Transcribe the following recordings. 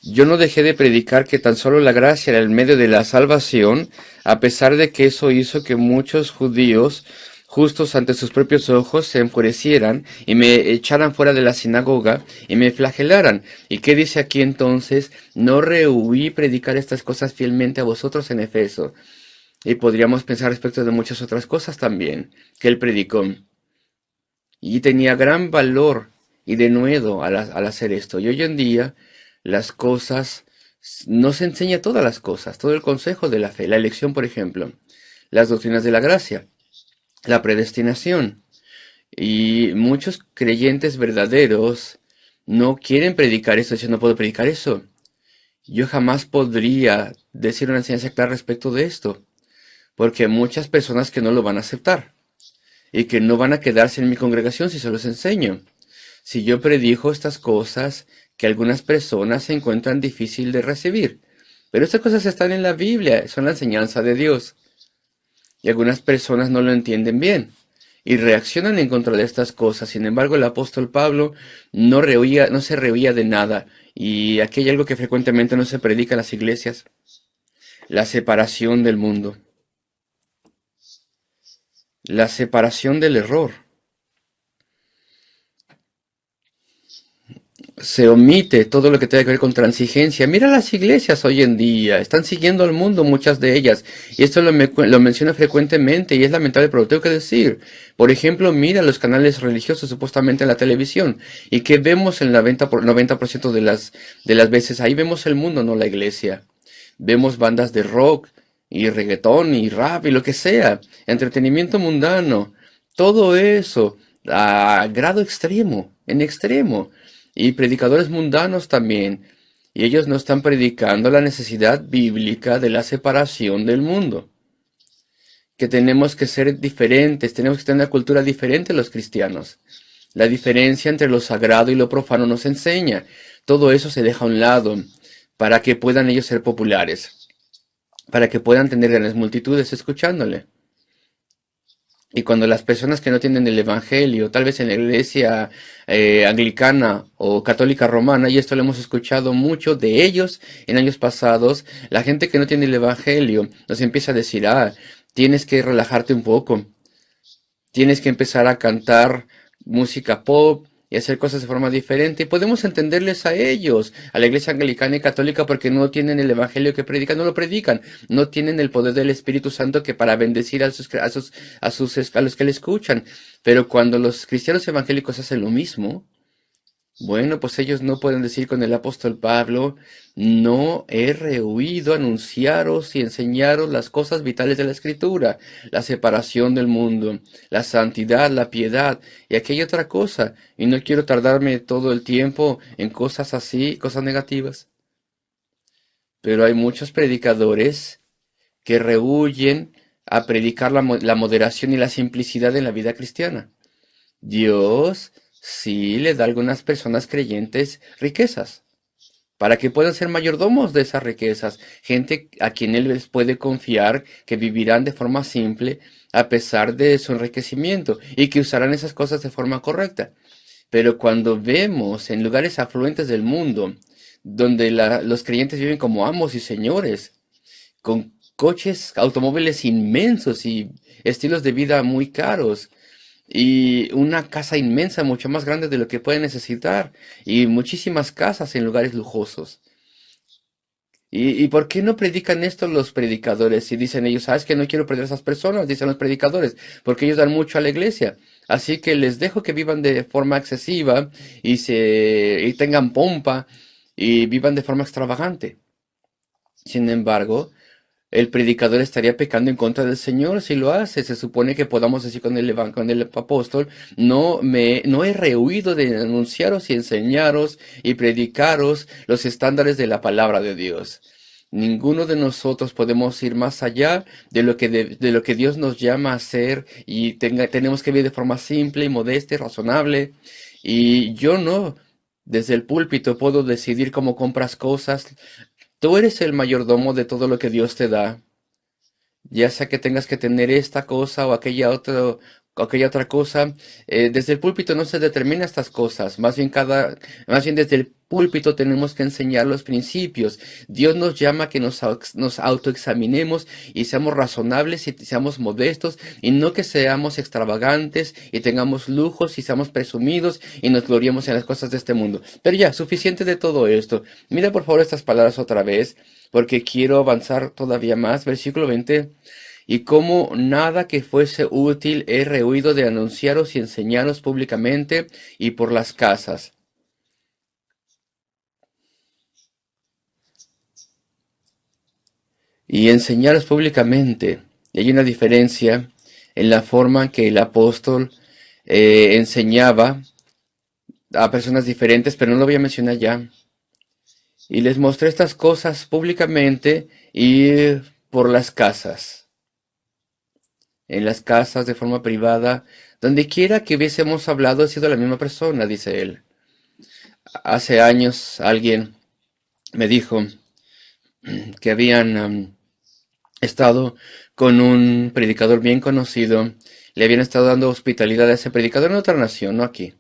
Yo no dejé de predicar que tan solo la gracia era el medio de la salvación, a pesar de que eso hizo que muchos judíos, justos ante sus propios ojos, se enfurecieran y me echaran fuera de la sinagoga y me flagelaran. ¿Y qué dice aquí entonces? No rehuí predicar estas cosas fielmente a vosotros en Efeso. Y podríamos pensar respecto de muchas otras cosas también que él predicó. Y tenía gran valor y denuedo al hacer esto. Y hoy en día las cosas, no se enseña todas las cosas, todo el consejo de la fe, la elección, por ejemplo, las doctrinas de la gracia, la predestinación. Y muchos creyentes verdaderos no quieren predicar eso, dicen, no puedo predicar eso. Yo jamás podría decir una enseñanza clara respecto de esto, porque hay muchas personas que no lo van a aceptar y que no van a quedarse en mi congregación si se los enseño. Si yo predijo estas cosas que algunas personas se encuentran difícil de recibir, pero estas cosas están en la Biblia, son la enseñanza de Dios, y algunas personas no lo entienden bien y reaccionan en contra de estas cosas. Sin embargo, el apóstol Pablo no se rehuía de nada, y aquí hay algo que frecuentemente no se predica en las iglesias: la separación del mundo, la separación del error. Se omite todo lo que tenga que ver con transigencia. Mira las iglesias hoy en día, están siguiendo al mundo muchas de ellas, y esto lo menciono frecuentemente y es lamentable, pero lo tengo que decir. Por ejemplo, mira los canales religiosos supuestamente en la televisión, y que vemos el 90% de las veces, ahí vemos el mundo, no la iglesia. Vemos bandas de rock y reggaetón y rap y lo que sea, entretenimiento mundano, todo eso a grado extremo, en extremo. Y predicadores mundanos también. Y ellos no están predicando la necesidad bíblica de la separación del mundo. Que tenemos que ser diferentes, tenemos que tener una cultura diferente los cristianos. La diferencia entre lo sagrado y lo profano nos enseña. Todo eso se deja a un lado para que puedan ellos ser populares, para que puedan tener grandes multitudes escuchándole. Y cuando las personas que no tienen el evangelio, tal vez en la iglesia anglicana o católica romana, y esto lo hemos escuchado mucho de ellos en años pasados, la gente que no tiene el evangelio nos empieza a decir, tienes que relajarte un poco, tienes que empezar a cantar música pop y hacer cosas de forma diferente. Y podemos entenderles a ellos, a la iglesia anglicana y católica, porque no tienen el evangelio que predican, no lo predican, no tienen el poder del Espíritu Santo que para bendecir a los que le escuchan. Pero cuando los cristianos evangélicos hacen lo mismo, bueno, pues ellos no pueden decir con el apóstol Pablo, no he rehuido anunciaros y enseñaros las cosas vitales de la Escritura, la separación del mundo, la santidad, la piedad y aquella otra cosa. Y no quiero tardarme todo el tiempo en cosas así, cosas negativas. Pero hay muchos predicadores que rehuyen a predicar la moderación y la simplicidad en la vida cristiana. Dios sí le da a algunas personas creyentes riquezas, para que puedan ser mayordomos de esas riquezas, gente a quien Él les puede confiar que vivirán de forma simple a pesar de su enriquecimiento y que usarán esas cosas de forma correcta. Pero cuando vemos en lugares afluentes del mundo, donde los creyentes viven como amos y señores, con coches, automóviles inmensos y estilos de vida muy caros, y una casa inmensa, mucho más grande de lo que pueden necesitar, y muchísimas casas en lugares lujosos. ¿Y por qué no predican esto los predicadores? Y dicen ellos, ¿sabes que no quiero perder a esas personas? Dicen los predicadores, porque ellos dan mucho a la iglesia. Así que les dejo que vivan de forma excesiva y tengan pompa y vivan de forma extravagante. Sin embargo, el predicador estaría pecando en contra del Señor si lo hace. Se supone que podamos decir con el apóstol, no he rehuido de anunciaros y enseñaros y predicaros los estándares de la palabra de Dios. Ninguno de nosotros podemos ir más allá de lo que Dios nos llama a hacer, y tenemos que vivir de forma simple y modesta y razonable. Y yo no, desde el púlpito puedo decidir cómo compras cosas. Tú eres el mayordomo de todo lo que Dios te da, ya sea que tengas que tener esta cosa o aquella otra aquella otra cosa. Desde el púlpito no se determina estas cosas, más bien desde el púlpito tenemos que enseñar los principios. Dios nos llama a que nos autoexaminemos y seamos razonables y seamos modestos y no que seamos extravagantes y tengamos lujos y seamos presumidos y nos gloriemos en las cosas de este mundo. Pero ya, suficiente de todo esto. Mira por favor estas palabras otra vez, porque quiero avanzar todavía más. Versículo 20. Y como nada que fuese útil he rehuido de anunciaros y enseñaros públicamente y por las casas. Y enseñaros públicamente. Y hay una diferencia en la forma en que el apóstol enseñaba a personas diferentes, pero no lo voy a mencionar ya. Y les mostré estas cosas públicamente y por las casas. En las casas de forma privada, donde quiera que hubiésemos hablado, he sido la misma persona, dice él. Hace años alguien me dijo que habían estado con un predicador bien conocido, le habían estado dando hospitalidad a ese predicador en otra nación, no aquí.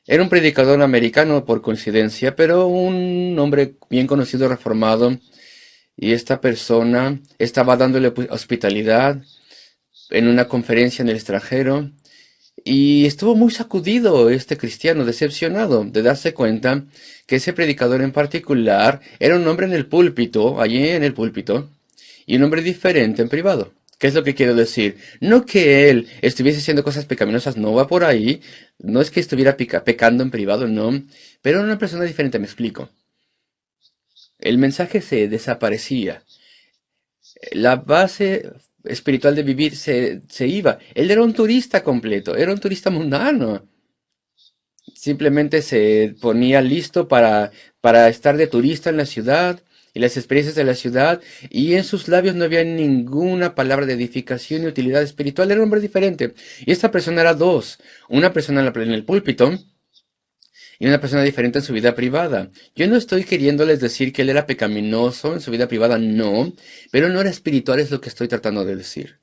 Era un predicador americano por coincidencia, pero un hombre bien conocido, reformado, y esta persona estaba dándole hospitalidad en una conferencia en el extranjero. Y estuvo muy sacudido este cristiano, decepcionado de darse cuenta que ese predicador en particular era un hombre en el púlpito, allí en el púlpito, y un hombre diferente en privado. ¿Qué es lo que quiero decir? No que él estuviese haciendo cosas pecaminosas, no va por ahí, no es que estuviera pecando en privado, no, pero era una persona diferente, me explico. El mensaje se desaparecía, la base espiritual de vivir se iba. Él era un turista completo, era un turista mundano. Simplemente se ponía listo para estar de turista en la ciudad y las experiencias de la ciudad, y en sus labios no había ninguna palabra de edificación y utilidad espiritual. Era un hombre diferente. Y esta persona era dos, una persona en el púlpito y una persona diferente en su vida privada. Yo no estoy queriéndoles decir que él era pecaminoso en su vida privada, no, pero no era espiritual, es lo que estoy tratando de decir.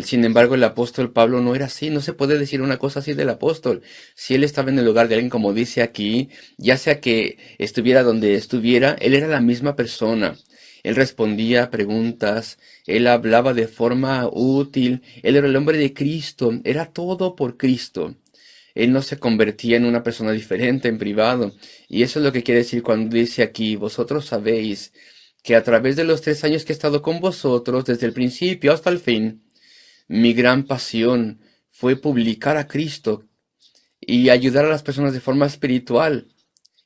Sin embargo, el apóstol Pablo no era así, no se puede decir una cosa así del apóstol. Si él estaba en el lugar de alguien, como dice aquí, ya sea que estuviera donde estuviera, él era la misma persona. Él respondía a preguntas, él hablaba de forma útil, él era el hombre de Cristo, era todo por Cristo. Él no se convertía en una persona diferente en privado. Y eso es lo que quiere decir cuando dice aquí, vosotros sabéis que a través de los 3 años que he estado con vosotros, desde el principio hasta el fin, mi gran pasión fue publicar a Cristo y ayudar a las personas de forma espiritual.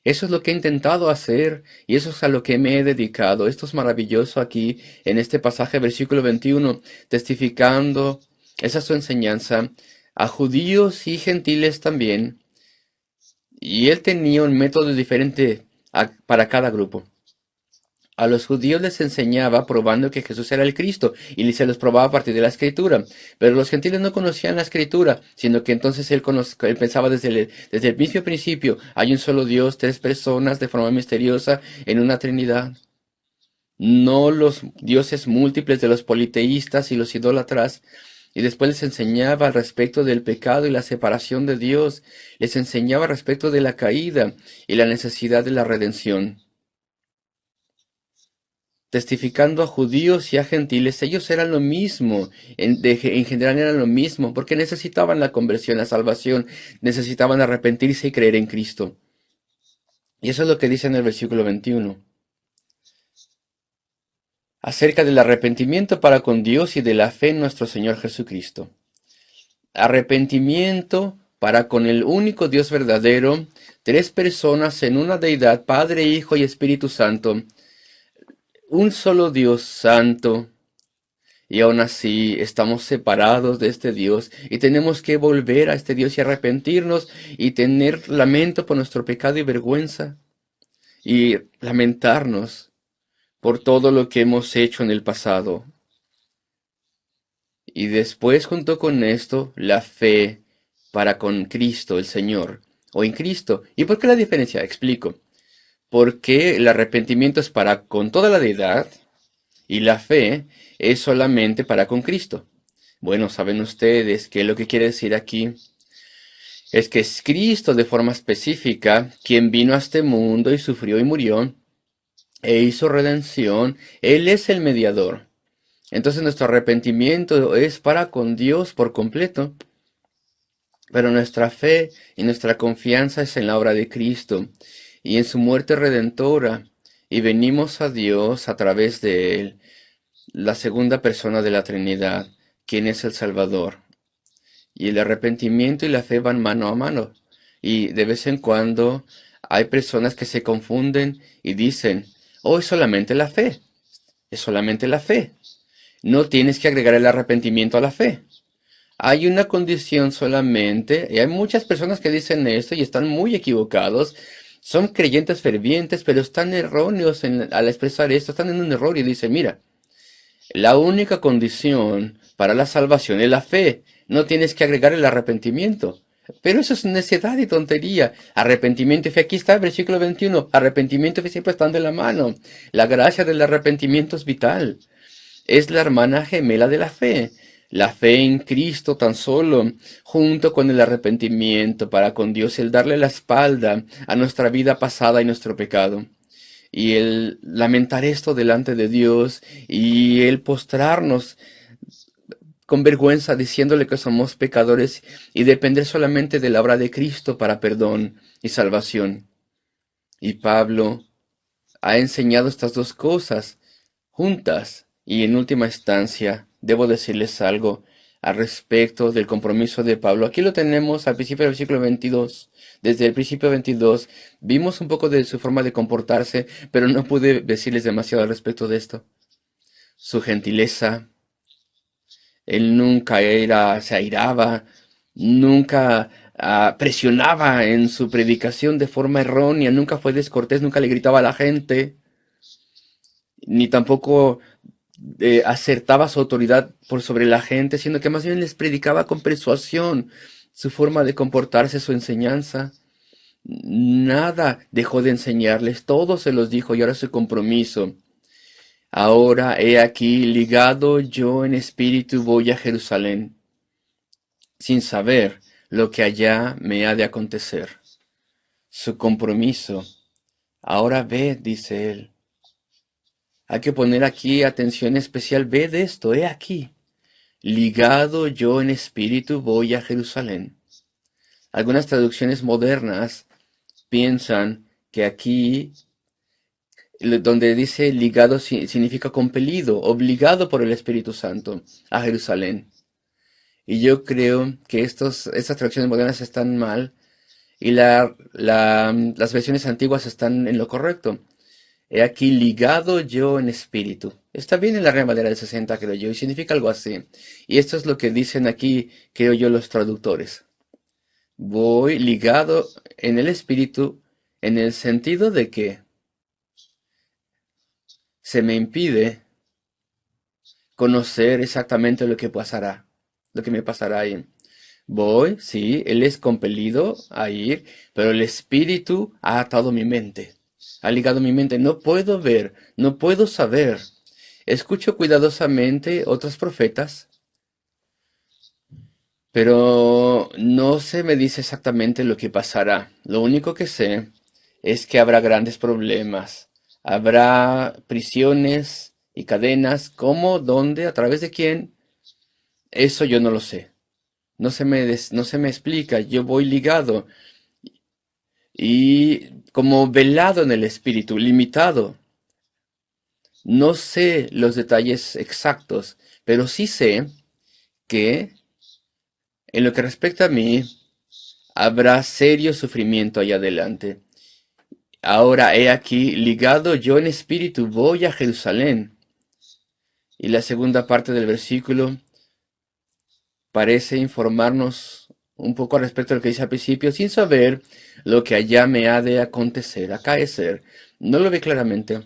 Eso es lo que he intentado hacer y eso es a lo que me he dedicado. Esto es maravilloso aquí en este pasaje, versículo 21, testificando, esa es su enseñanza, a judíos y gentiles también. Y él tenía un método diferente para cada grupo. A los judíos les enseñaba probando que Jesús era el Cristo y se los probaba a partir de la Escritura. Pero los gentiles no conocían la Escritura, sino que entonces él pensaba desde el mismo principio, hay un solo Dios, tres personas de forma misteriosa en una Trinidad. No los dioses múltiples de los politeístas y los idólatras. Y después les enseñaba al respecto del pecado y la separación de Dios. Les enseñaba respecto de la caída y la necesidad de la redención. Testificando a judíos y a gentiles, ellos eran lo mismo, en general eran lo mismo, porque necesitaban la conversión, la salvación, necesitaban arrepentirse y creer en Cristo. Y eso es lo que dice en el versículo 21, acerca del arrepentimiento para con Dios y de la fe en nuestro Señor Jesucristo. Arrepentimiento para con el único Dios verdadero, tres personas en una deidad, Padre, Hijo y Espíritu Santo, un solo Dios santo. Y aún así estamos separados de este Dios y tenemos que volver a este Dios y arrepentirnos y tener lamento por nuestro pecado y vergüenza y lamentarnos por todo lo que hemos hecho en el pasado. Y después, junto con esto, la fe para con Cristo el Señor o en Cristo. ¿Y por qué la diferencia? Explico. Porque el arrepentimiento es para con toda la deidad y la fe es solamente para con Cristo. Bueno, saben ustedes que lo que quiere decir aquí es que es Cristo de forma específica quien vino a este mundo y sufrió y murió e hizo redención. Él es el mediador. Entonces nuestro arrepentimiento es para con Dios por completo, pero nuestra fe y nuestra confianza es en la obra de Cristo y en su muerte redentora, y venimos a Dios a través de Él, la segunda persona de la Trinidad, quien es el Salvador. Y el arrepentimiento y la fe van mano a mano. Y de vez en cuando hay personas que se confunden y dicen, oh, es solamente la fe, es solamente la fe. No tienes que agregar el arrepentimiento a la fe. Hay una condición solamente, y hay muchas personas que dicen esto y están muy equivocados. Son creyentes fervientes, pero están erróneos al expresar esto, están en un error y dicen, mira, la única condición para la salvación es la fe. No tienes que agregar el arrepentimiento. Pero eso es necedad y tontería. Arrepentimiento y fe. Aquí está el versículo 21. Arrepentimiento y fe siempre están de la mano. La gracia del arrepentimiento es vital. Es la hermana gemela de la fe. La fe en Cristo tan solo, junto con el arrepentimiento para con Dios, el darle la espalda a nuestra vida pasada y nuestro pecado y el lamentar esto delante de Dios y el postrarnos con vergüenza diciéndole que somos pecadores y depender solamente de la obra de Cristo para perdón y salvación. Y Pablo ha enseñado estas dos cosas juntas y en última instancia debo decirles algo al respecto del compromiso de Pablo. Aquí lo tenemos al principio del versículo 22. Desde el principio 22 vimos un poco de su forma de comportarse, pero no pude decirles demasiado al respecto de esto. Su gentileza, él nunca se airaba, nunca presionaba en su predicación de forma errónea, nunca fue descortés, nunca le gritaba a la gente, ni tampoco acertaba su autoridad por sobre la gente, sino que más bien les predicaba con persuasión su forma de comportarse, su enseñanza. Nada dejó de enseñarles, todo se los dijo y ahora su compromiso. Ahora he aquí, ligado yo en espíritu voy a Jerusalén, sin saber lo que allá me ha de acontecer. Su compromiso. Ahora ve, dice él. Hay que poner aquí atención especial. Ve de esto, he aquí. Ligado yo en espíritu voy a Jerusalén. Algunas traducciones modernas piensan que aquí, donde dice ligado, significa compelido, obligado por el Espíritu Santo a Jerusalén. Y yo creo que estas traducciones modernas están mal y las versiones antiguas están en lo correcto. He aquí ligado yo en espíritu. Está bien en la Reina Valera del 60, creo yo, y significa algo así. Y esto es lo que dicen aquí, creo yo, los traductores. Voy ligado en el espíritu en el sentido de que se me impide conocer exactamente lo que pasará, lo que me pasará ahí. Voy, sí, él es compelido a ir, pero el espíritu ha atado mi mente, ha ligado mi mente. No puedo ver, no puedo saber. Escucho cuidadosamente otros profetas, pero no se me dice exactamente lo que pasará. Lo único que sé es que habrá grandes problemas. Habrá prisiones y cadenas. ¿Cómo? ¿Dónde? ¿A través de quién? Eso yo no lo sé. No se me explica. Yo voy ligado y como velado en el espíritu, limitado. No sé los detalles exactos, pero sí sé que en lo que respecta a mí, habrá serio sufrimiento allá adelante. Ahora he aquí, ligado yo en espíritu, voy a Jerusalén. Y la segunda parte del versículo parece informarnos un poco al respecto de lo que dice al principio, sin saber lo que allá me ha de acontecer, acaecer. No lo ve claramente.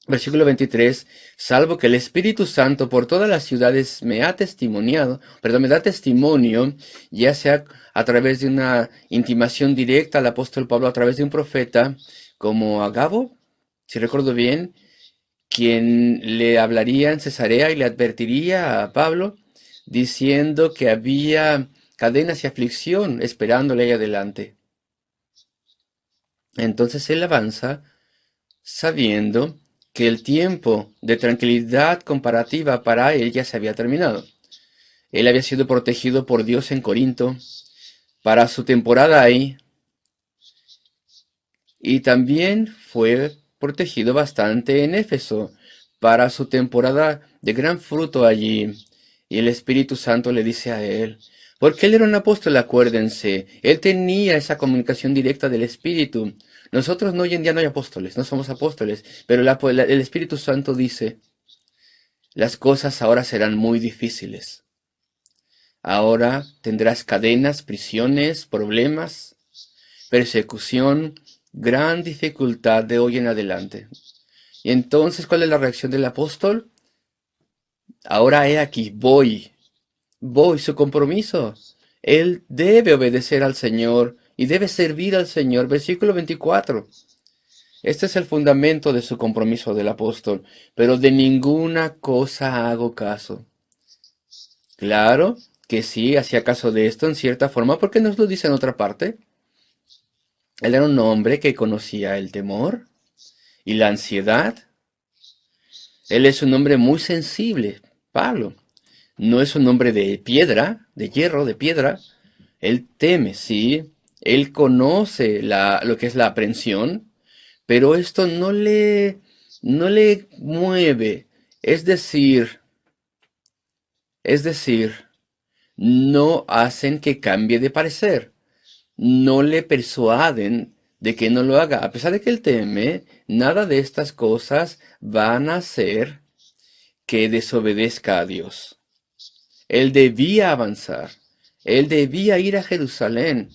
Versículo 23, salvo que el Espíritu Santo por todas las ciudades me ha testimoniado, perdón, me da testimonio, ya sea a través de una intimación directa al apóstol Pablo, a través de un profeta, como Agabo, si recuerdo bien, quien le hablaría en Cesarea y le advertiría a Pablo diciendo que había cadenas y aflicción esperándole ahí adelante. Entonces él avanza sabiendo que el tiempo de tranquilidad comparativa para él ya se había terminado. Él había sido protegido por Dios en Corinto para su temporada ahí y también fue protegido bastante en Éfeso para su temporada de gran fruto allí. Y el Espíritu Santo le dice a él, porque él era un apóstol, acuérdense, él tenía esa comunicación directa del Espíritu. Nosotros no, hoy en día no hay apóstoles, no somos apóstoles, pero el Espíritu Santo dice, las cosas ahora serán muy difíciles. Ahora tendrás cadenas, prisiones, problemas, persecución, gran dificultad de hoy en adelante. Y entonces, ¿cuál es la reacción del apóstol? Ahora he aquí, voy, su compromiso. Él debe obedecer al Señor y debe servir al Señor. Versículo 24. Este es el fundamento de su compromiso del apóstol. Pero de ninguna cosa hago caso. Claro que sí, hacía caso de esto en cierta forma, porque nos lo dice en otra parte. Él era un hombre que conocía el temor y la ansiedad. Él es un hombre muy sensible, Pablo. No es un hombre de piedra, de hierro, de piedra. Él teme, sí. Él conoce lo que es la aprensión, pero esto no le mueve. Es decir, es decir, no hacen que cambie de parecer. No le persuaden de que no lo haga. A pesar de que él teme, nada de estas cosas van a hacer que desobedezca a Dios. Él debía avanzar. Él debía ir a Jerusalén.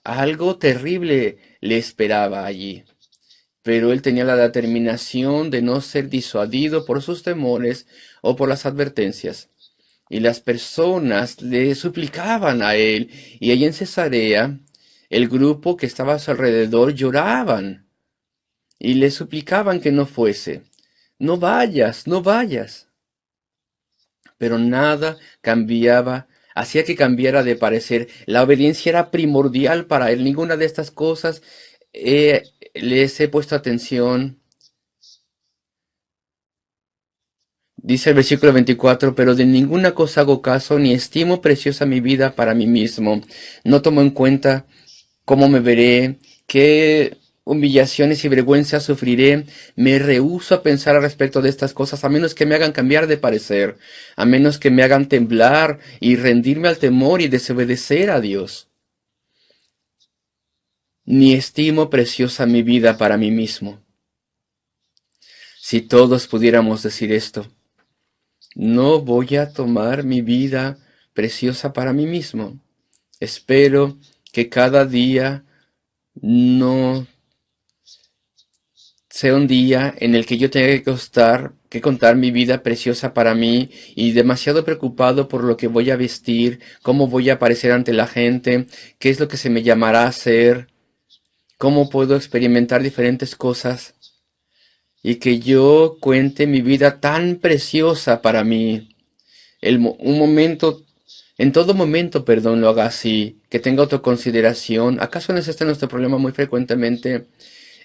Algo terrible le esperaba allí. Pero él tenía la determinación de no ser disuadido por sus temores o por las advertencias. Y las personas le suplicaban a él. Y allí en Cesarea, el grupo que estaba a su alrededor lloraban y le suplicaban que no fuese. No vayas, no vayas. Pero nada cambiaba, hacía que cambiara de parecer. La obediencia era primordial para él. Ninguna de estas cosas les he puesto atención. Dice el versículo 24, pero de ninguna cosa hago caso, ni estimo preciosa mi vida para mí mismo. No tomo en cuenta cómo me veré, qué humillaciones y vergüenza sufriré. Me rehúso a pensar al respecto de estas cosas, a menos que me hagan cambiar de parecer, a menos que me hagan temblar y rendirme al temor y desobedecer a Dios. Ni estimo preciosa mi vida para mí mismo. Si todos pudiéramos decir esto, no voy a tomar mi vida preciosa para mí mismo. Espero que cada día no sea un día en el que yo tenga que contar mi vida preciosa para mí y demasiado preocupado por lo que voy a vestir, cómo voy a aparecer ante la gente, qué es lo que se me llamará a hacer, cómo puedo experimentar diferentes cosas y que yo cuente mi vida tan preciosa para mí. Un momento, en todo momento, perdón, lo haga así, que tenga autoconsideración. ¿Acaso no es este nuestro problema muy frecuentemente?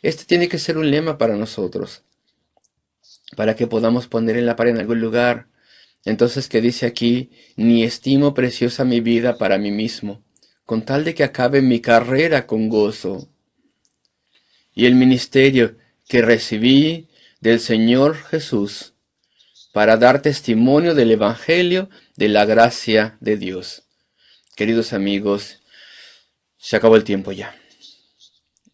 Este tiene que ser un lema para nosotros, para que podamos poner en la pared en algún lugar. Entonces, que dice aquí, ni estimo preciosa mi vida para mí mismo, con tal de que acabe mi carrera con gozo. Y el ministerio que recibí del Señor Jesús para dar testimonio del Evangelio de la gracia de Dios. Queridos amigos, se acabó el tiempo ya.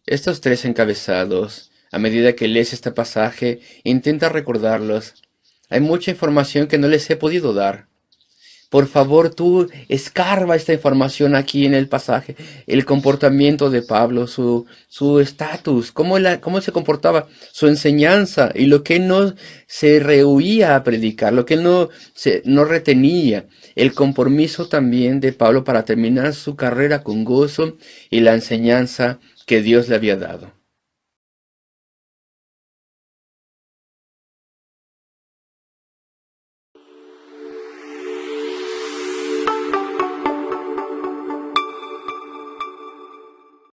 Estos tres encabezados, a medida que lees este pasaje, intenta recordarlos. Hay mucha información que no les he podido dar. Por favor, tú escarba esta información aquí en el pasaje. El comportamiento de Pablo, su estatus, cómo se comportaba, su enseñanza y lo que él no se rehuía a predicar, lo que él no retenía. El compromiso también de Pablo para terminar su carrera con gozo y la enseñanza que Dios le había dado.